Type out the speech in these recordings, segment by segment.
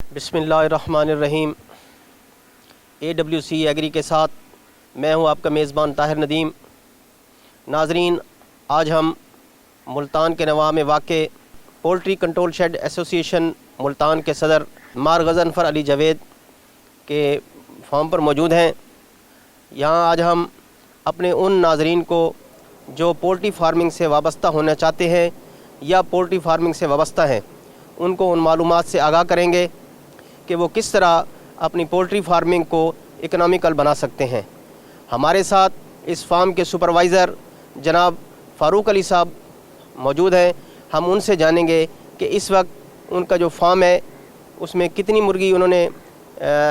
बिस्मिल्लाहिर्रहमानिर्रहीम। AWC agree के साथ मैं हूं आपका मेज़बान ताहिर नदीम। नाजरीन, आज हम मुल्तान के नवाह में वाक़े poultry control shed association Multan के सदर मार गज़नफ़र अली जावेद के फार्म पर मौजूद हैं। यहाँ आज हम अपने उन नाजरीन को जो पोल्ट्री फार्मिंग से वाबस्ता होना चाहते हैं या पोल्ट्री फार्मिंग से वाबस्ता हैं, उनको उन मालूमात से आगाह करेंगे कि वो किस तरह अपनी पोल्ट्री फार्मिंग को इकनॉमिकल बना सकते हैं। हमारे साथ इस फार्म के सुपरवाइज़र जनाब फ़ारूक अली साहब मौजूद हैं। हम उनसे जानेंगे कि इस वक्त उनका जो फार्म है उसमें कितनी मुर्गी उन्होंने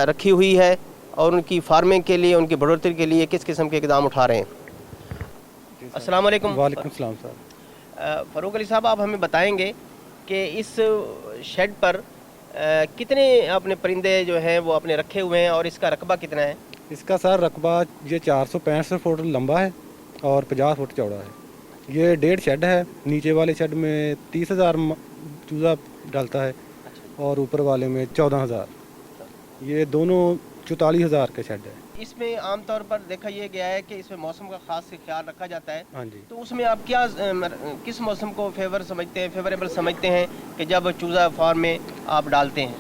रखी हुई है और उनकी फार्मिंग के लिए, उनकी बढ़ोतरी के लिए किस किस्म के इक़दाम उठा रहे हैं। अस्सलाम वालेकुम। वालेकुम सलाम साहब। फ़ारूक अली साहब, आप हमें बताएंगे कि इस शेड पर कितने अपने परिंदे जो हैं वो अपने रखे हुए हैं और इसका रकबा कितना है? इसका सर रकबा ये 465 फुट लंबा है और 50 फुट चौड़ा है। ये 1.5 शेड है। नीचे वाले शेड में 30,000 चूज़ा डालता है और ऊपर वाले में 14,000। ये दोनों 44,000 के शेड है। इसमें आमतौर पर देखा यह गया है कि इसमें मौसम का खास से ख्याल रखा जाता है। हाँ जी। तो उसमें आप क्या किस मौसम को फेवरेबल समझते हैं कि जब चूज़ा फार्म में आप डालते हैं?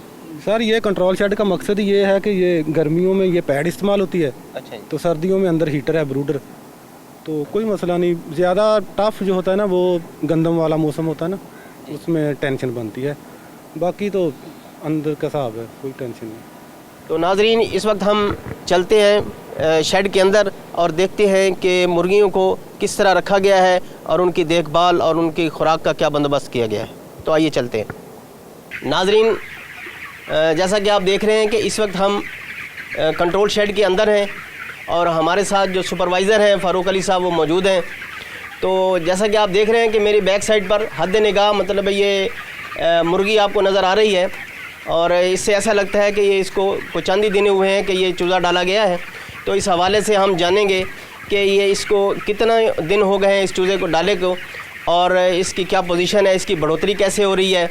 सर, ये कंट्रोल शेड का मकसद ये है कि ये गर्मियों में ये पैड इस्तेमाल होती है। अच्छा। तो सर्दियों में अंदर हीटर है, ब्रूडर, तो कोई मसला नहीं। ज़्यादा टफ जो होता है ना वो गंदम वाला मौसम होता है ना, उसमें टेंशन बनती है। बाकी तो अंदर का हिसाब है, कोई टेंशन नहीं। तो नाजरीन, इस वक्त हम चलते हैं शेड के अंदर और देखते हैं कि मुर्गियों को किस तरह रखा गया है और उनकी देखभाल और उनकी खुराक का क्या बंदोबस्त किया गया है। तो आइए चलते हैं। नाजरीन, जैसा कि आप देख रहे हैं कि इस वक्त हम कंट्रोल शेड के अंदर हैं और हमारे साथ जो सुपरवाइज़र हैं फ़ारूक अली साहब वो मौजूद हैं। तो जैसा कि आप देख रहे हैं कि मेरी बैक साइड पर हद निगाह मतलब ये मुर्गी आपको नज़र आ रही है और इससे ऐसा लगता है कि ये इसको कुछ चंद ही दिन हुए हैं कि ये चूज़ा डाला गया है। तो इस हवाले से हम जानेंगे कि ये इसको कितना दिन हो गए हैं इस चूज़े को डाले को और इसकी क्या पोजीशन है, इसकी बढ़ोतरी कैसे हो रही है।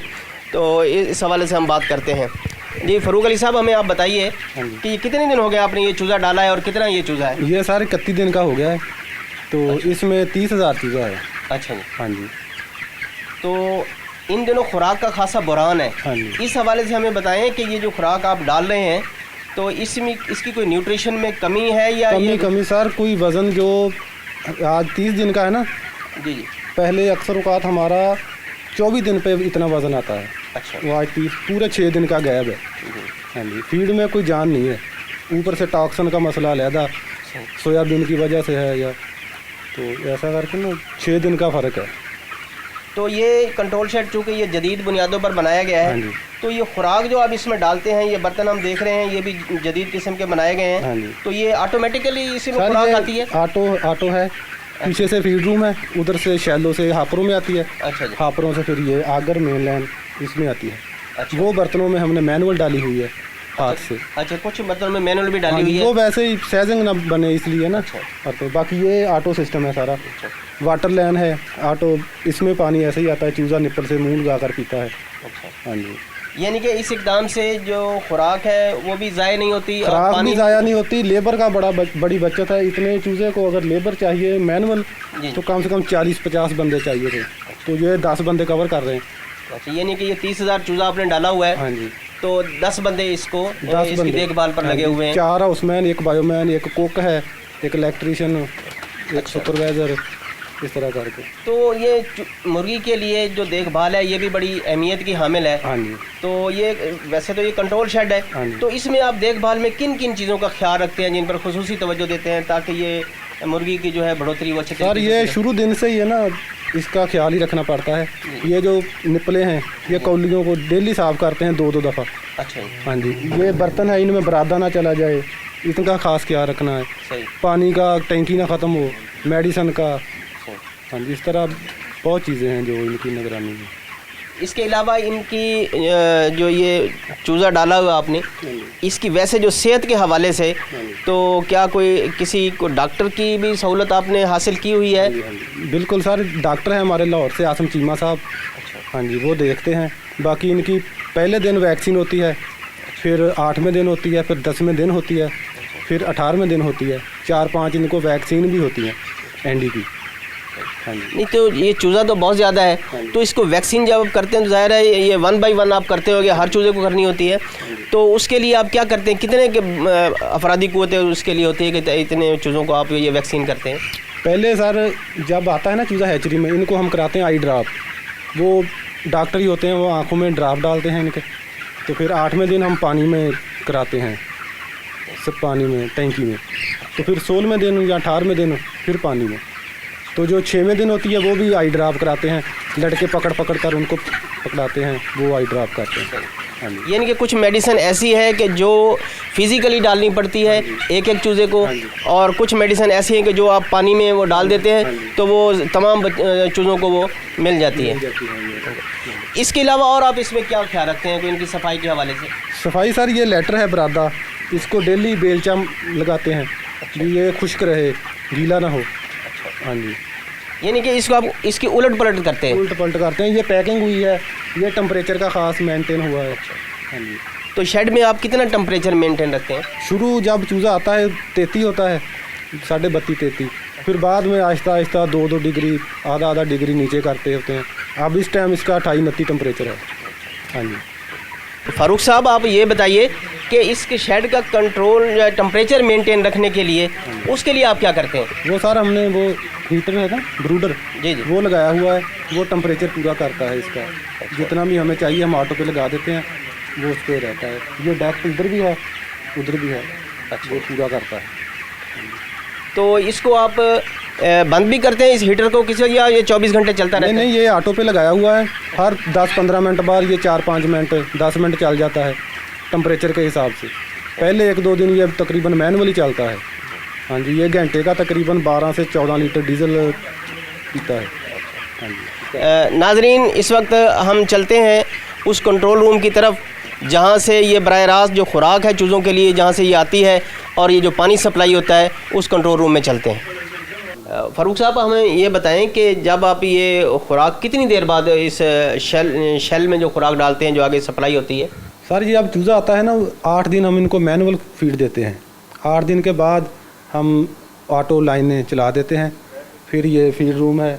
तो इस हवाले से हम बात करते हैं। जी फ़ारूक अली साहब, हमें आप बताइए कि ये कितने दिन हो गए आपने ये चूज़ा डाला है और कितना ये चूज़ा है? ये सारे 31 दिन का हो गया है। तो अच्छा। इसमें 30,000 चूज़ा है। अच्छा जी। हाँ जी। तो इन दिनों खुराक का खासा बुरान है। हाँ जी। इस हवाले से हमें बताएं कि ये जो खुराक आप डाल रहे हैं तो इसमें इसकी कोई न्यूट्रिशन में कमी है या कमी सर, कोई वज़न जो आज 30 दिन का है ना, जी जी, पहले अक्सर औकात हमारा 24 दिन पे इतना वज़न आता है। अच्छा। वो आज 30 पूरे 6 दिन का गैप है। हाँ जी। फीड में कोई जान नहीं है, ऊपर से टॉक्सन का मसला अलहदा सोयाबीन की वजह से है या तो ऐसा करके ना 6 दिन का फ़र्क है। तो ये कंट्रोल शेड चूँकि ये जदीद बुनियादों पर बनाया गया है। हाँ जी। तो ये खुराक जो आप इसमें डालते हैं, ये बर्तन हम देख रहे हैं ये भी जदीद किस्म के बनाए गए हैं। हाँ जी। तो ये ऑटोमेटिकली इसी में सर, खुराक ये आती है? ऑटो है। पीछे से फीड रूम है, उधर से शैलो से हापरों में आती है। अच्छा जी। हापरों से फिर ये आगर मेन लाइन इसमें आती है। अच्छा। वो बर्तनों में हमने मैनुअल डाली हुई है हाथ से। अच्छा, कुछ बर्तनों में मैनुअल भी डाली हुई है? वो वैसे ही साइजिंग ना बने इसलिए ना। अच्छा। और तो बाकी ये ऑटो सिस्टम है सारा। अच्छा। वाटर लाइन है ऑटो, इसमें पानी ऐसे ही आता है, चूज़ा निप्पल से मुंह लगा कर पीता है। अच्छा। हाँ जी। यानी कि इस इकदाम से जो खुराक है वो भी ज़ाया नहीं होती और खुराक पानी भी ज़ाया नहीं होती, लेबर का बड़ी बचत है। इतने चूज़े को अगर लेबर चाहिए मैनुअल जी। तो कम से कम 40-50 बंदे चाहिए थे, तो ये 10 बंदे कवर कर रहे हैं। अच्छा, यानी कि ये 30,000 चूज़ा आपने डाला हुआ है। हाँ जी। तो 10 बंदे इसकी देखभाल पर लगे हुए हैं। 4 हाउसमैन, एक बायोमैन, एक कुक है, एक इलेक्ट्रीशियन, एक सुपरवाइज़र, इस तरह करके। तो ये मुर्गी के लिए जो देखभाल है ये भी बड़ी अहमियत की हामिल है। हाँ जी। तो ये वैसे तो ये कंट्रोल शेड है। हाँ जी। तो इसमें आप देखभाल में किन किन चीज़ों का ख्याल रखते हैं जिन पर खुसूसी तवज्जो देते हैं ताकि ये मुर्गी की जो है बढ़ोतरी वो अच्छे सर, ये शुरू दिन से ही है ना, इसका ख्याल ही रखना पड़ता है। ये जो निपले हैं ये कौलियों को डेली साफ़ करते हैं 2-2 दफ़ा। अच्छा। हाँ जी। ये बर्तन है, इनमें बरादा ना चला जाए, इनका खास ख्याल रखना है। सही। पानी का टैंकी ना ख़त्म हो, मेडिसन का। सही। हाँ जी। इस तरह बहुत चीज़ें हैं जो इनकी निगरानी में। इसके अलावा इनकी जो ये चूज़ा डाला हुआ आपने, इसकी वैसे जो सेहत के हवाले से तो क्या कोई किसी को डॉक्टर की भी सहूलत आपने हासिल की हुई है? बिल्कुल सर, डॉक्टर हैं हमारे लाहौर से, आसम चीमा साहब। हाँ जी, वो देखते हैं। बाकी इनकी पहले दिन वैक्सीन होती है फिर 8वें दिन होती है, फिर 10वें दिन होती है, फिर 18वें दिन होती है। 4-5 इनको वैक्सीन भी होती है एनडी की। हाँ जी। नहीं तो ये चूज़ा तो बहुत ज़्यादा है, तो इसको वैक्सीन जब आप करते हैं तो ज़ाहिर है ये 1 बाई 1 आप करते होगे, हर चूज़े को करनी होती है। तो उसके लिए आप क्या करते हैं, कितने के अफरादी क़ुव्वतें उसके लिए होती है कि इतने चूज़ों को आप ये वैक्सीन करते हैं? पहले सर जब आता है ना चूज़ा हैचरी में, इनको हम कराते हैं आई ड्राप। वो डॉक्टर ही होते हैं, वो आँखों में ड्राप डालते हैं इनके। तो फिर 8वें दिन हम पानी में कराते हैं, सब पानी में, टैंकी में। तो फिर 16वें दिन या 18वें दिन फिर पानी में। तो जो 6वें दिन होती है वो भी आई ड्राप कराते हैं, लड़के पकड़ कर उनको पकड़ाते हैं, वो आई ड्राप करते हैं। हाँ जी। यानी कि कुछ मेडिसिन ऐसी है कि जो फिज़िकली डालनी पड़ती है एक एक चूज़े को, और कुछ मेडिसिन ऐसी हैं कि जो आप पानी में वो डाल देते हैं तो वो तमाम चूज़ों को वो मिल जाती है। इसके अलावा और आप इसमें क्या ख्याल रखते हैं कि इनकी सफाई के हवाले से? सफाई सर, ये लेटर है बरादा, इसको डेली बेलचा लगाते हैं कि ये खुश्क रहे, गीला ना हो। हाँ जी। यानी कि इसको आप इसकी उलट पलट करते हैं? उल्ट पलट करते हैं। ये पैकिंग हुई है, ये टेम्परेचर का ख़ास मेंटेन हुआ है। हाँ जी। तो शेड में आप कितना टेम्परेचर मेंटेन रखते हैं? शुरू जब चूज़ा आता है 33 होता है, 32.5-33, फिर बाद में आहिस्ता आहिस्ता 2-2 डिग्री, आधा डिग्री नीचे करते होते हैं। अब इस टाइम इसका 28-29 टेम्परेचर है। हाँ जी। फारूक साहब, आप ये बताइए कि इसके शेड का कंट्रोल या टेम्परेचर मेंटेन रखने के लिए उसके लिए आप क्या करते हैं? वो सर हमने वो हीटर है ना, ब्रूडर, जी जी, वो लगाया हुआ है। वो टेम्परेचर पूरा करता है इसका, जितना भी हमें चाहिए हम ऑटो पे लगा देते हैं, वो उस पर रहता है। ये डेस्क इधर भी है, उधर भी है, वो पूरा करता है। तो इसको आप बंद भी करते हैं इस हीटर को किसी, या ये 24 घंटे चलता रहता है? नहीं, ये ऑटो पे लगाया हुआ है। हर 10-15 मिनट बाद ये 4-5 मिनट 10 मिनट चल जाता है टेम्परेचर के हिसाब से। पहले 1-2 दिन ये तकरीबन मैनुअली चलता है। हाँ जी। ये घंटे का तकरीबन 12 से 14 लीटर डीजल पीता है। हाँ जी। नाजरीन, इस वक्त हम चलते हैं उस कंट्रोल रूम की तरफ जहाँ से ये बराह रास्त जो खुराक है चूज़ों के लिए जहाँ से ये आती है, और ये जो पानी सप्लाई होता है उस कंट्रोल रूम में चलते हैं। फ़ारूक साहब, हमें ये बताएं कि जब आप ये खुराक कितनी देर बाद इस शेल में जो खुराक डालते हैं जो आगे सप्लाई होती है? सर ये अब चूज़ा आता है ना, 8 दिन हम इनको मैनुअल फीड देते हैं। 8 दिन के बाद हम ऑटो लाइनें चला देते हैं। फिर ये फीड रूम है,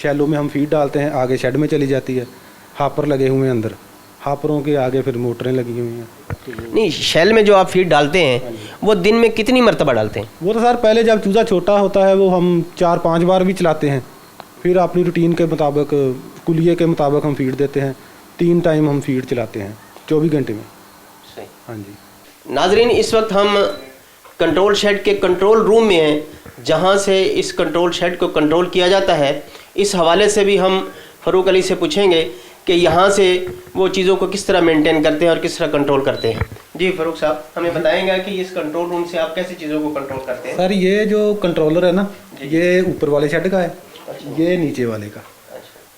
शैलों में हम फीड डालते हैं, आगे शेड में चली जाती है। हापर लगे हुए हैं अंदर, हापरों के आगे फिर मोटरें लगी हुई हैं। नहीं, शेल में जो आप फीड डालते हैं वो दिन में कितनी मरतबा डालते हैं? वो तो सर पहले जब चूज़ा छोटा होता है वो हम 4-5 बार भी चलाते हैं। फिर अपनी रूटीन के मुताबिक, कुलिये के मुताबिक हम फीड देते हैं। 3 टाइम हम फीड चलाते हैं 24 घंटे में। सही। हाँ जी। नाजरीन, इस वक्त हम कंट्रोल शेड के कंट्रोल रूम में हैं जहाँ से इस कंट्रोल शेड को कंट्रोल किया जाता है। इस हवाले से भी हम फ़ारूक अली से पूछेंगे कि यहाँ से वो चीज़ों को किस तरह मेंटेन करते हैं और किस तरह कंट्रोल करते हैं। जी फ़ारूक साहब, हमें बताएंगे कि इस कंट्रोल रूम से आप कैसे चीज़ों को कंट्रोल करते हैं? सर ये जो कंट्रोलर है ना, ये ऊपर वाले शेड का है, ये नीचे वाले का।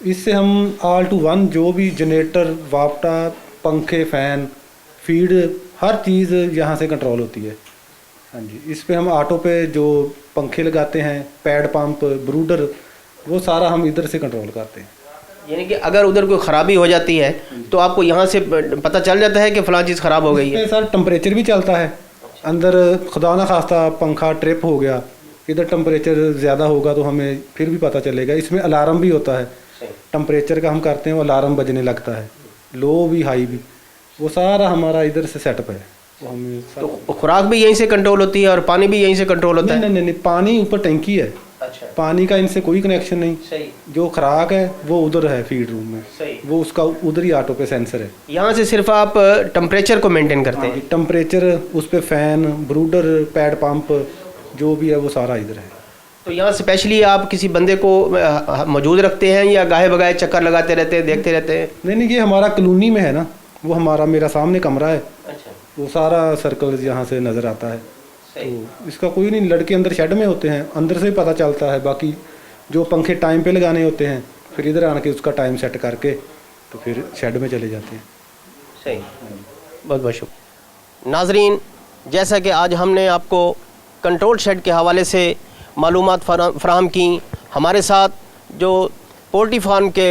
इससे हम ऑल टू वन जो भी जनरेटर, वापटा, पंखे, फ़ैन, फीड, हर चीज़ यहाँ से कंट्रोल होती है। हाँ जी। इस पे हम ऑटो पे जो पंखे लगाते हैं, पैड पंप, ब्रूडर, वो सारा हम इधर से कंट्रोल करते हैं। यानी कि अगर उधर कोई ख़राबी हो जाती है तो आपको यहाँ से पता चल जाता है कि फ़लाँ चीज़ ख़राब हो गई है? सर टेम्परेचर भी चलता है अंदर, खुदा ना खास्ता पंखा ट्रिप हो गया, इधर टेम्परेचर ज़्यादा होगा तो हमें फिर भी पता चलेगा। इसमें अलार्म भी होता है, टेम्परेचर का हम करते हैं, वो अलार्म बजने लगता है, लो भी हाई भी, वो सारा हमारा इधर से सेटअप है। वो हमें तो खुराक भी यहीं से कंट्रोल होती है और पानी भी यहीं से कंट्रोल होता है? नहीं, पानी ऊपर टैंकी है। अच्छा। पानी का इनसे कोई कनेक्शन नहीं। सही। जो खुराक है वो उधर है फीड रूम में। सही। वो उसका उधर ही ऑटो पे सेंसर है। यहाँ से सिर्फ आप टेम्परेचर को मेंटेन करते हैं? टेम्परेचर, उस पर फ़ैन, ब्रूडर, पैड पंप जो भी है वो सारा इधर है। तो यहाँ स्पेशली आप किसी बंदे को मौजूद रखते हैं या गाहे बगाहे चक्कर लगाते रहते हैं, देखते रहते हैं? नहीं, ये हमारा कॉलोनी में है ना, वो हमारा, मेरा सामने कमरा है। अच्छा। वो सारा सर्कल यहाँ से नज़र आता है। तो इसका कोई नहीं, लड़के अंदर शेड में होते हैं, अंदर से ही पता चलता है। बाकी जो पंखे टाइम पे लगाने होते हैं, फिर इधर आके उसका टाइम सेट करके तो फिर शेड में चले जाते हैं। सही। बहुत बहुत शुक्रिया। नाजरीन, जैसा कि आज हमने आपको कंट्रोल शेड के हवाले से मालूमात फराहम की, हमारे साथ जो पोल्ट्री फार्म के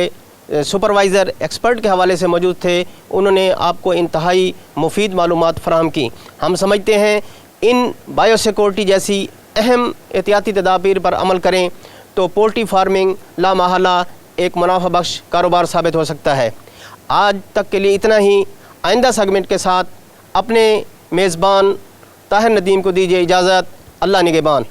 सुपरवाइज़र एक्सपर्ट के हवाले से मौजूद थे, उन्होंने आपको इंतहाई मुफीद मालूमात फ़राहम की। हम समझते हैं इन बायोसिक्योरिटी जैसी अहम एहतियाती तदाबीर पर अमल करें तो पोल्ट्री फार्मिंग लामहला एक मुनाफा बख्श कारोबार साबित हो सकता है। आज तक के लिए इतना ही। आइंदा सेगमेंट के साथ अपने मेज़बान ताहिर नदीम को दीजिए इजाज़त। अल्लाह निगहबान।